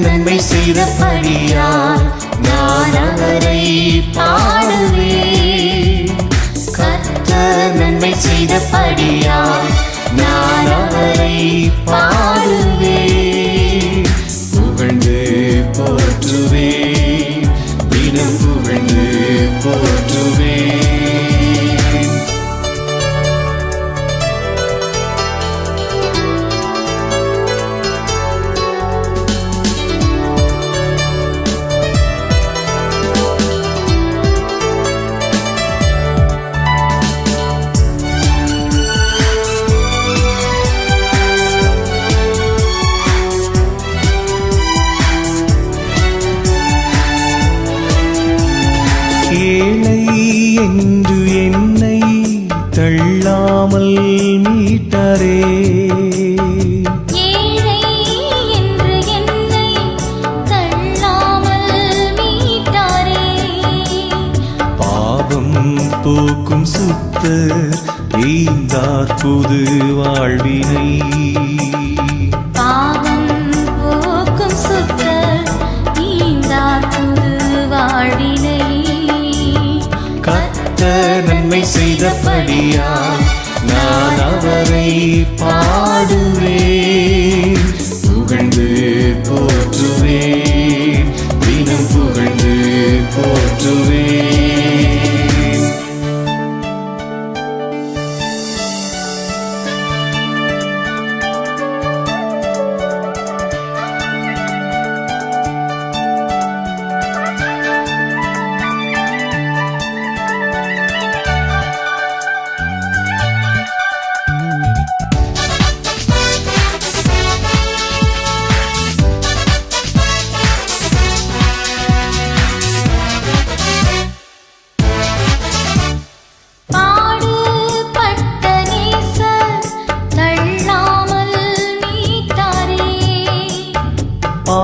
நன்மை செய்தபடியால் நான் அவரை பாடுவேன். கர்த்தர் நன்மை செய்தபடியால் நான் அவரை பாடுவேன். புகழ்ந்து போற்றுவேன், தினம் புகழ்ந்து போற்றுவேன். ஏழை என்று என்னை தள்ளாமல் மீட்டாரே, ஏழை என்று என்னை தள்ளாமல் மீட்டாரே. பாவம் போக்கும் சுத்தர் ஈந்தார் புது வாழ்வினை, பாவம் போக்கும் சுத்தர் ஈந்தார் புது வாழ்வினை. கர்த்தர் நன்மை செய்தபடியால் நான் அவரை பாடுவேன். புகழ்ந்து போற்றுவேன், தினம் புகழ்ந்து போற்றுவேன்.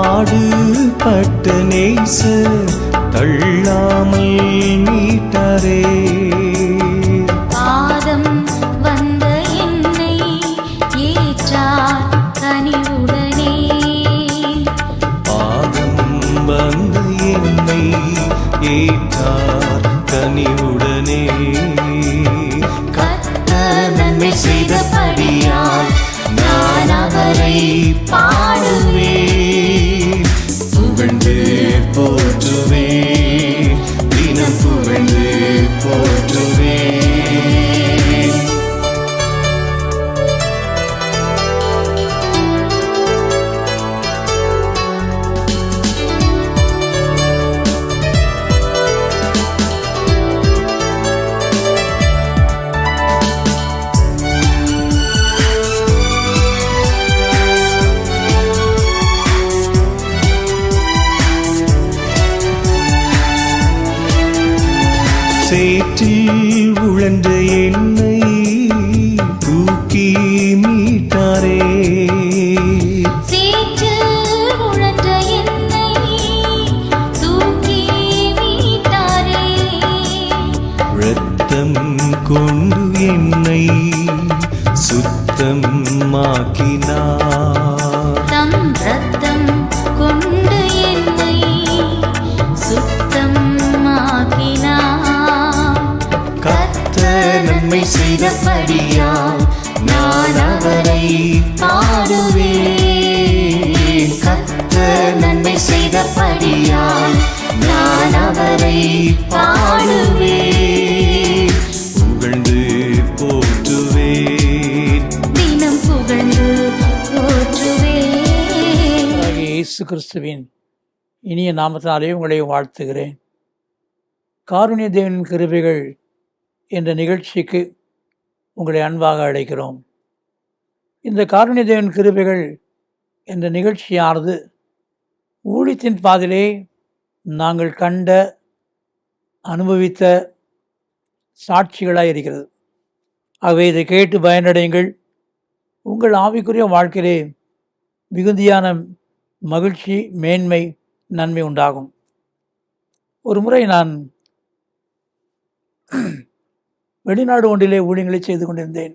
பாடுபட்ட நேசர் தள்ளாமல் மீட்டாரே, பாதம் வந்த என்னை ஏற்றார் கனிவுடனே, பாதம் வந்த என்னை ஏற்றார் கனிவுடனே. கர்த்தர் நன்மை செய்தபடியால் நான் அவரை பாடுவேன். புகழ்ந்து போற்றுவேன், தினம் புகழ்ந்து போற்றுவேன். சேற்றில் உழன்ற என்னை தூக்கி மீட்டாரே, சேற்றில் உழன்ற என்னை தூக்கி மீட்டாரே. இரத்தம் கொண்டு என்னை சுத்தமாக்கினார், தம் இரத்தம் கொண்டு என்னை சுத்தமாக்கினார். கர்த்தர் நன்மை செய்தபடியால் நான் அவரை பாடுவேன். கர்த்தர் நன்மை செய்தபடியால் நான் அவரை பாடுவேன். புகழ்ந்து போற்றுவேன், தினம் புகழ்ந்து போற்றுவேன். இயேசு கிறிஸ்துவின் இனிய நாமத்தினாலே உங்களை வாழ்த்துகிறேன். காருண்ய தேவனின் கிருபைகள் என்ற நிகழ்ச்சிக்கு உங்களை அன்பாக அழைக்கிறோம். இந்த காருண்ய தேவனின் கிருபைகள் என்ற நிகழ்ச்சியானது ஊழியத்தின் பாதையிலே நாங்கள் கண்ட அனுபவித்த சாட்சிகளாக இருக்கிறது. ஆகவே இதை கேட்டு பயனடையுங்கள். உங்கள் ஆவிக்குரிய வாழ்க்கையிலே மிகுதியான மகிழ்ச்சி, மேன்மை, நன்மை உண்டாகும். ஒரு முறை நான் வெளிநாடு ஒன்றிலே ஊழியங்களை செய்து கொண்டிருந்தேன்.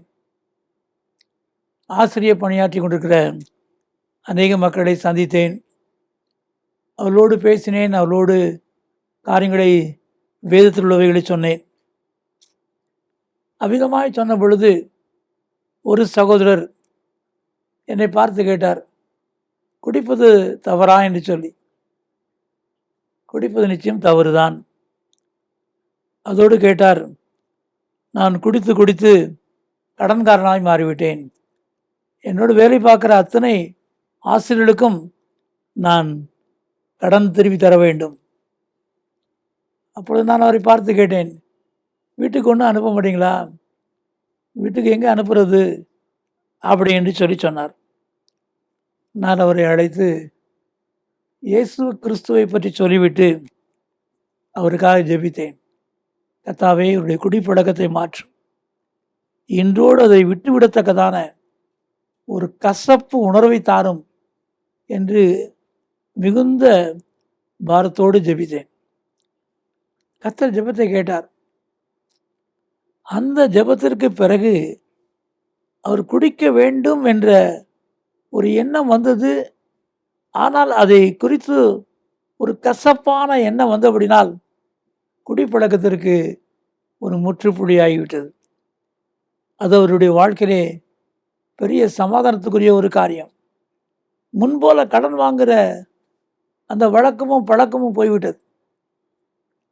ஆசிரியர் பணியாற்றி கொண்டிருக்கிற அநேக மக்களை சந்தித்தேன். அவளோடு பேசினேன், அவளோடு காரியங்களை வேதத்தில் உள்ளவைகளை சொன்னேன். அவ்விதமாய் சொன்ன பொழுது ஒரு சகோதரர் என்னை பார்த்து கேட்டார், குடிப்பது தவறா என்று சொல்லி. குடிப்பது நிச்சயம் தவறுதான். அதோடு கேட்டார், நான் குடித்து குடித்து கடன்காரனாய் மாறிவிட்டேன். என்னோடு வேலை பார்க்குற அத்தனை ஆசிரியர்களுக்கும் நான் கடன் திருப்பி தர வேண்டும். அப்பொழுது நான் அவரை பார்த்து கேட்டேன், வீட்டுக்கு ஒன்றும் அனுப்ப மாட்டீங்களா? வீட்டுக்கு எங்கே அனுப்புறது அப்படி என்று சொல்லி சொன்னார். நான் அவரை அழைத்து இயேசு கிறிஸ்துவை பற்றி சொல்லிவிட்டு அவருக்காக ஜெபித்தேன். கர்த்தாவே, இவருடைய குடிப்பழக்கத்தை மாற்றும், இன்றோடு அதை விட்டுவிடத்தக்கதான ஒரு கசப்பு உணர்வை தாரும் என்று மிகுந்த பாரத்தோடு ஜெபித்தேன். கர்த்தர் ஜெபத்தை கேட்டார். அந்த ஜெபத்திற்கு பிறகு அவர் குடிக்க வேண்டும் என்ற ஒரு எண்ணம் வந்தது. ஆனால் அதை குறித்து ஒரு கசப்பான எண்ணம் வந்தபடினால் குடிப்பழக்கத்திற்கு ஒரு முற்றுப்புள்ளியாகிவிட்டது. அது அவருடைய வாழ்க்கையிலே பெரிய சமாதானத்துக்குரிய ஒரு காரியம். முன்போல கடன் வாங்குகிற அந்த வழக்கமும் பழக்கமும் போய்விட்டது.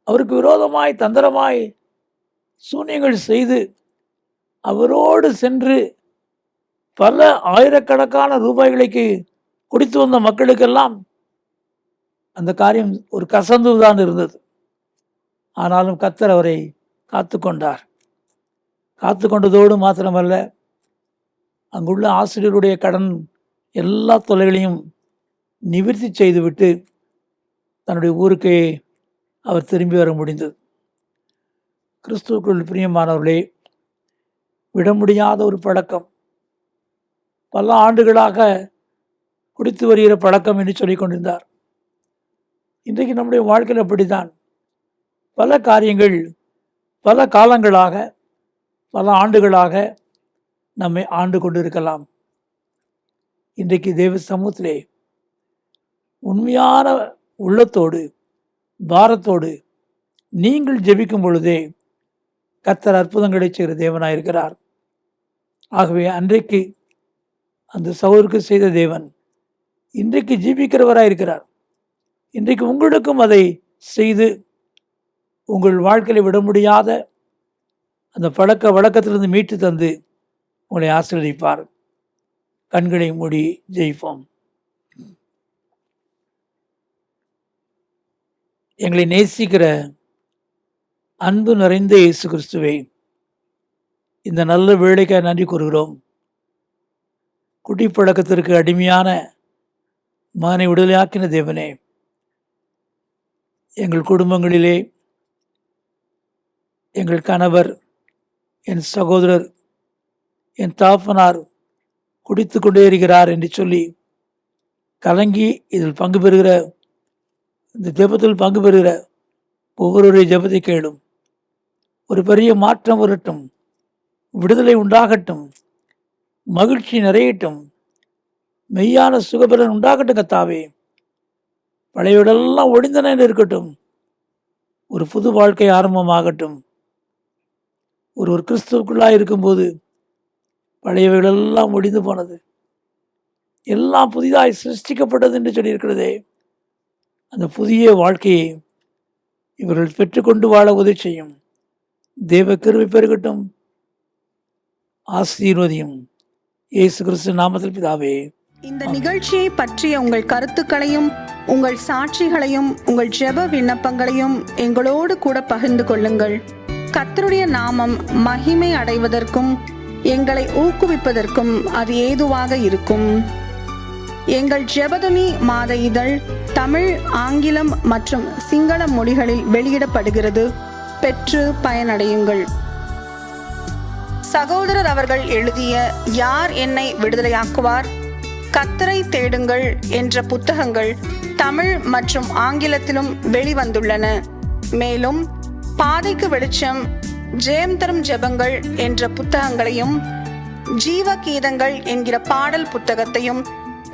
அவருக்கு விரோதமாய் தந்திரமாய் சூனியங்கள் செய்து அவரோடு சென்று பல ஆயிரக்கணக்கான ரூபாய்களுக்கு குடித்து வந்த மக்களுக்கெல்லாம் அந்த காரியம் ஒரு கசந்துதான் இருந்தது. ஆனாலும் கர்த்தர் அவரை காத்து கொண்டார். காத்து கொண்டதோடு மாத்திரமல்ல, அங்குள்ள ஆசிரியருடைய கடன் எல்லா தொல்லைகளையும் நிவர்த்தி செய்துவிட்டு தன்னுடைய ஊருக்கு அவர் திரும்பி வர முடிந்தது. கிறிஸ்துவுக்குள் பிரியமானவர்களே, விட முடியாத ஒரு பழக்கம், பல ஆண்டுகளாக குடித்து வருகிற பழக்கம் என்று சொல்லிக் கொண்டிருந்தார். இன்றைக்கு நம்முடைய வாழ்க்கையில் அப்படித்தான். பல காரியங்கள் பல காலங்களாக பல ஆண்டுகளாக நம்மை ஆண்டு கொண்டு இருக்கலாம். இன்றைக்கு தேவ சமூகத்திலே உண்மையான உள்ளத்தோடு பாரத்தோடு நீங்கள் ஜெபிக்கும் பொழுதே கர்த்தர் அற்புதங்களை செய்கிற தேவனாயிருக்கிறார். ஆகவே அன்றைக்கு அந்த சகோதரருக்கு செய்த தேவன் இன்றைக்கு ஜீவிக்கிறவராயிருக்கிறார். இன்றைக்கு உங்களுக்கும் அதை செய்து உங்கள் வாழ்க்கையில் விட முடியாத அந்த பழக்க வழக்கத்திலிருந்து மீட்டு தந்து உங்களை ஆசீர்வதிப்பார். கண்களை மூடி ஜெயிப்போம். எங்களை நேசிக்கிற அன்பு நிறைந்த இயேசு கிறிஸ்துவே, இந்த நல்ல வேலைக்காக நன்றி கூறுகிறோம். குடிப்பழக்கத்திற்கு அடிமையான மகனை விடுதலையாக்கின தேவனே, எங்கள் குடும்பங்களிலே எங்கள் கணவர், என் சகோதரர், என் தாப்பனார் குடித்து கொண்டே இருக்கிறார் என்று சொல்லி கலங்கி இதில் பங்கு பெறுகிற, இந்த ஜெபத்தில் பங்கு பெறுகிற ஒவ்வொருவருடைய ஜெபத்தை கேளும். ஒரு பெரிய மாற்றம் வரட்டும், விடுதலை உண்டாகட்டும், மகிழ்ச்சி நிறையட்டும், மெய்யான சுகபலன் உண்டாகட்டும். கர்த்தாவே, பழையவடெல்லாம் ஒழிந்தன இருக்கட்டும், ஒரு புது வாழ்க்கை ஆரம்பமாகட்டும். ஒரு கிறிஸ்துவுக்குள்ளாக இருக்கும்போது பழையவைகளெல்லாம் ஒழிந்து போனது, எல்லாம் புதிதாய் சிருஷ்டிக்கப்பட்டது என்று சொல்லியிருக்கிறதே. அந்த புதிய வாழ்க்கையை இவர்கள் பெற்றுக்கொண்டு வாழ உதவி செய்யும். தேவ கிருபை பெருகட்டும், ஆசீர்வதியும். இயேசு கிறிஸ்து நாமத்தில் பிதாவே. இந்த நிகழ்ச்சியை பற்றிய உங்கள் கருத்துக்களையும் உங்கள் சாட்சிகளையும் உங்கள் ஜெப விண்ணப்பங்களையும் எங்களோடு கூட பகிர்ந்து கொள்ளுங்கள். கர்த்தருடைய நாமம் மகிமை அடைவதற்கும் எங்களை ஊக்குவிப்பதற்கும் அது ஏதுவாக இருக்கும். எங்கள் ஜெபதுனி மாத இதழ் தமிழ், ஆங்கிலம் மற்றும் சிங்கள மொழிகளில் வெளியிடப்படுகிறது. பெற்று பயனடையுங்கள். சகோதரர் அவர்கள் எழுதிய யார் என்னை விடுதலையாக்குவார், கர்த்தரை தேடுங்கள் என்ற புத்தகங்கள் தமிழ் மற்றும் ஆங்கிலத்திலும் வெளிவந்துள்ளன. மேலும் பாதைக்கு வெளிச்சம், ஜெயம் தரும் ஜெபங்கள் என்ற புத்தகங்களையும் ஜீவ கீதங்கள் என்கிற பாடல் புத்தகத்தையும்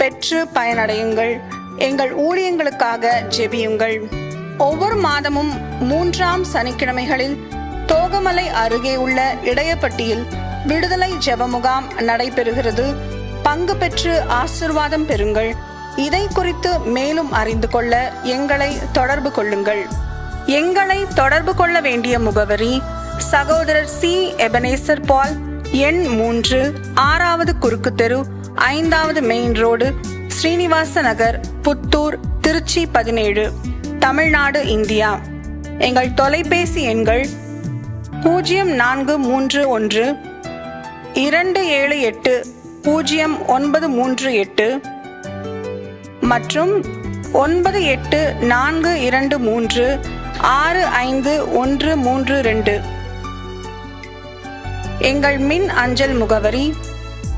பெற்று பயனடையுங்கள். எங்கள் ஊழியங்களுக்காக ஜெபியுங்கள். ஒவ்வொரு மாதமும் 3ஆம் சனிக்கிழமைகளில் தோகமலை அருகே உள்ள இடையப்பட்டியில் விடுதலை ஜெப முகாம் நடைபெறுகிறது. பங்கு பெற்று ஆசீர்வாதம் பெறுங்கள். இதை குறித்து மேலும் அறிந்து கொள்ள எங்களை தொடர்பு கொள்ளுங்கள். எங்களை தொடர்பு கொள்ள வேண்டிய முகவரி: சகோதரர் சி. எபனேசர் பால், எண் 3, 6வது குறுக்கு தெரு, 5வது மெயின் ரோடு, ஸ்ரீனிவாச நகர், புத்தூர், திருச்சி 17, தமிழ்நாடு, இந்தியா. எங்கள் தொலைபேசி எண்கள் 0431 278 0938 மற்றும் 9842365132. எங்கள் மின் அஞ்சல் முகவரி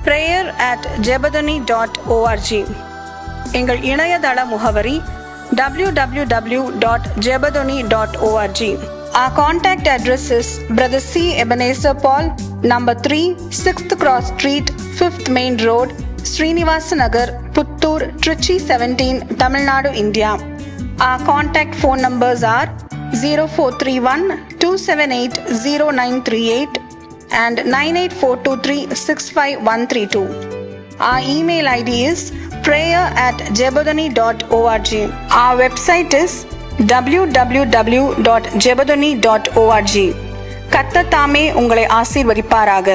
prayer@jebadani.org. எங்கள் இணையதள முகவரி www.jebadani.org. Our contact address is Brother C. Ebenezer Paul, number 3, 6th Cross Street, 5th Main Road, Srinivasa Nagar, Puttur, Trichy 17, Tamil Nadu, India. Our contact phone numbers are 0431 278 0938 and 98423 Our email ID is prayer@jebadani.org. Our website is www.jebadani.org. கர்த்தர் தாமே உங்களை ஆசீர்வதிப்பாராக.